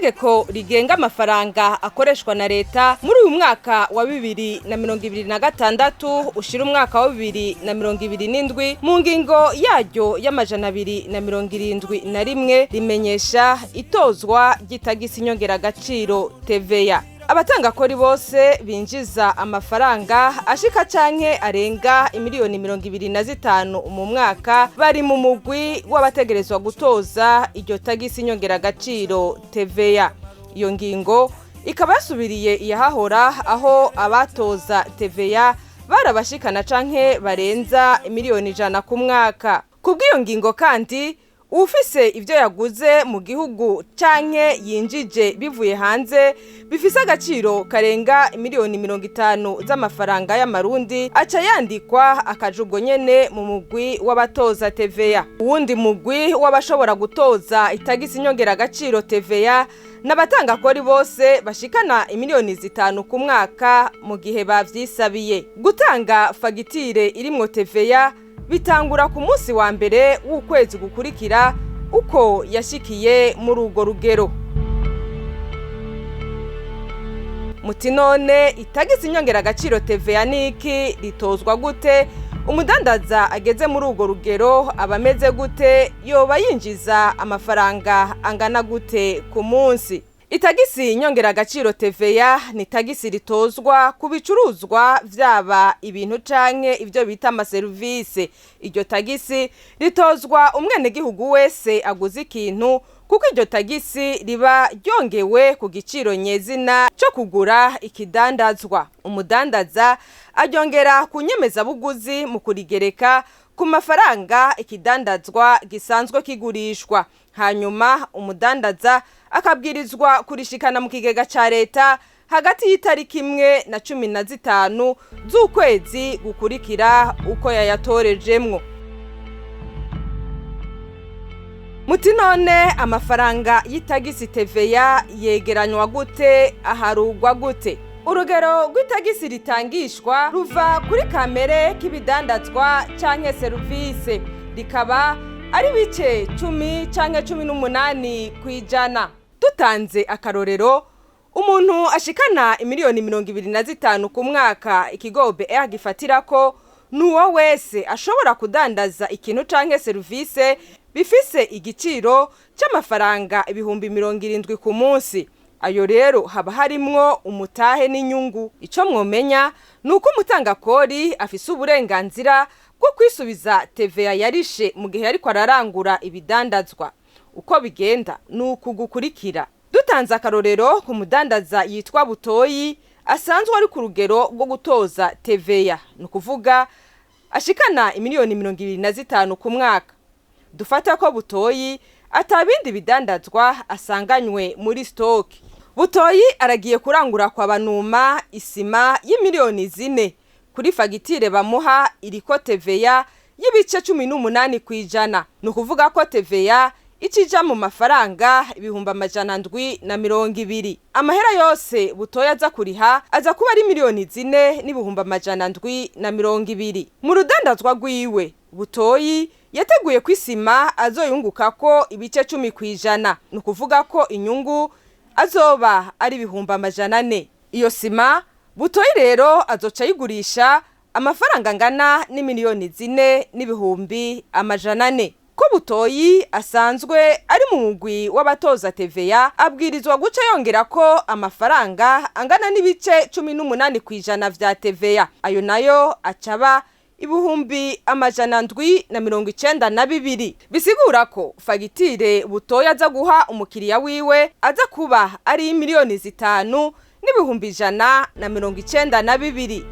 itegeko rigenga amafaranga akoreshwa na Reta muri uyu mwaka wa 2026 ushira umwaka wa 2027 mu ngingo yaryo y'amajana 271 rimenyesha itozwa ry'itagisi nyongeragaciro TVA. Abatanga kori bose binjiza amafaranga ashika canke arenga imiriyoni 25 mu mwaka bari mu mugwi w'abategerezwa gutoza iryo tagisi nyongeragaciro TVA. Iyo ngingo ikaba yasubiriye iyahahora aho abatoza TVA barabashikana canke barenza imiriyoni 100 ku mwaka. Kubw'iyo ngingo kandi ufise ivyo yaguze mu gihugu canke yinjije bivuye hanze bifise agaciro karenga imiriyoni 50 z'amafaranga y'amarundi aca yandikwa akajugo nyene mu mugwi w'abatoza TVA. Uwundi mugwi w'abashobora gutoza itagisi nyongeragaciro TVA n'abatanga kori bose bashikana imiriyoni 5 ku mwaka mu gihe bavyisabiye. Gutanga fagitire irimwo TVA bitangura ku munsi wa mbere w'ukwezi gukurikira uko yashikiye muri urwo rugero. Muti none itagisi nyongeragaciro TVA niki ritozwa gute? Umudandaza ageze muri urwo rugero abameze gute? Yoba yinjiza amafaranga angana gute ku munsi? Itagisi nyongeragaciro TVA ni tagisi ritozwa ku bicuruzwa vyaba ibintu canke ivyo bita amaserivise. Iryo tagisi ritozwa umwene gihugu wese aguze ikintu kuko iryo tagisi riba ryongewe ku giciro nyezina cyo kugura ikidandazwa. Umudandaza aryongera kunyemeza buguzi mu kurigereka ku mafaranga ikidandazwa gisanzwe kigurishwa. Hanyuma umudandaza akabwirizwa kurishikana mu kigega ca Reta hagati y'itariki 1 na 15 z'ukwezi gukurikira uko yatorejwemwo. Muti none amafaranga y'itagisi TVA yegeranywa gute, aharugwa gute? Urugero rw'itagisi ritangishwa ruva kuri kamere k'ibidandazwa canke serivise rikaba ari bice 10 canke 18 kwijana. Dutanze akarorero, umuntu ashikana imiriyoni 25 ku mwaka ikigobe gifatirako nuwo wese ashobora kudandaza ikintu canke serivise bifise igiciro c'amafaranga ibihumbi 70 ku munsi. Ayo rero haba harimwo umutahe n'inyungu. Ico mwomenya nuko umutanga kori afise uburenganzira bwo kwisubiza TVA yarishe mu gihe ariko ararangura ibidandazwa. Uko bigenda nuko gukurikira. Dutanze akarorero ku mudandaza yitwa Butoyi asanzwe ari ku rugero rwo gutoza TVA, nukuvuga ashikana imiriyoni 25 ku mwaka. Dufata ko Butoyi atabindi bidandazwa asanganywe muri stock. Butoyi aragiye kurangura kwa banuma isima y'imiriyoni 4 kuri fagitire bamuha iriko TVA y'ibice 18 kwijana. Nukuvuga ko TVA icija mu mafaranga ibihumbi 720. Amahera yose Butoyi aza kuriha aza kuba ari miliyoni 4 n'ibihumbi 720. Mu rudandazwa rwiwe Butoyi yateguye kwisima azoyunguka ko ibice 10 kwijana. Nukuvuga ko inyungu azoba ari ibihumbi 400. Iyo sima Butoyi rero azoca yigurisha amafaranga ngana ni miliyoni 4 n'ibihumbi 400. Ko Butoyi asanzwe ari mu mugwi w'abatoza TVA abwirizwa guca yongera ko amafaranga angana n'ibice 18 kwijana vya TVA. Ayo nayo acaba ibihumbi 792. Bisigura ko fagitire Butoyi aza guha umukiriya wiwe aza kuba ari miliyoni 5 n'ibihumbi 192.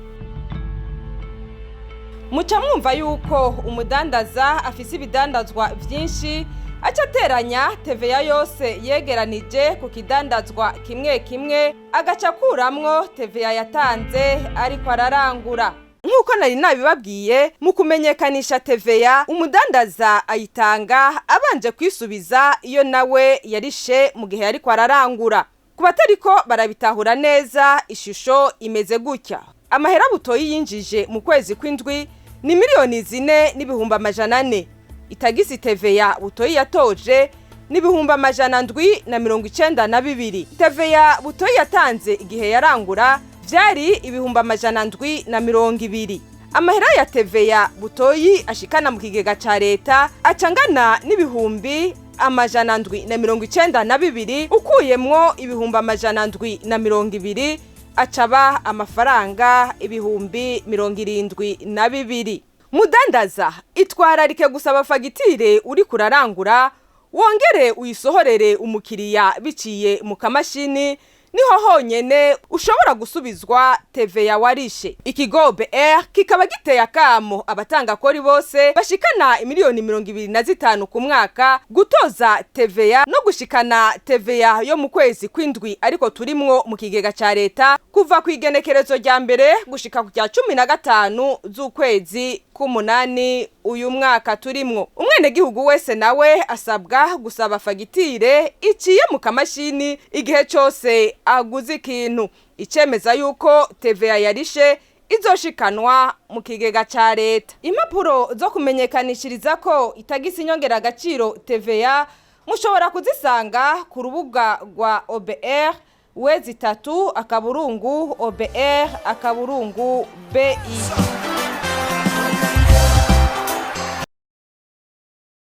Muca mwumva yuko umudandaza afise ibidandazwa vyinshi acateranya TVA yose yegeranije ku kidandazwa kimwe kimwe agaca kuramwo TVA yatanze ariko ararangura. Nkuko nari nabibabwiye mu kumenyekanisha TVA umudandaza ayitanga abanje kwisubiza iyo nawe yarishe mu gihe ariko ararangura. Kubatariko barabitahura neza ishusho imeze gutya. Amahera Butoyi yinjije mu kwezi kw'indwi ni miliyoni 4 n'ibihumbi 400. Itagisi TVA Butoyi yatoje n'ibihumbi 792. TVA butoyi yatanze igihe yarangura vyari ibihumbi 720. Amahera ya TVA butoyi ashikana mu kigega ca leta acangana n'ibihumbi 792 ukuyemwo ibihumbi 720 acaba amafaranga ibihumbi 72. Mudandaza itwararike gusaba fagitire uri kurarangura wongere uyisohorere umukiriya biciye mu kamashini, niho honyene ushobora gusubizwa TVA warishe. Ikigo BR kikaba giteye akamo abatanga kori bose bashikana imiriyoni 25 ku mwaka gutoza TVA no gushikana TVA yo mu kwezi kw'indwi ariko turimwo mu kigega ca leta kuva ku igenekerezo rya mbere gushika ku rya 15 z'ukwezi k'umunani uyu mwaka turimwo. Umwene gihugu wese nawe asabwa gusaba fagitire iciye mu kamashini igihe cyose aguze ikintu, icemeza yuko TVA yarishe izoshikanwa mu kigega ca leta. Impapuro zo kumenyekanishiriza ko Itagisi nyongeragaciro TVA mushobora kuzisanga ku rubuga rwa OBR wezi 3 akaburungu OBR akaburungu BI.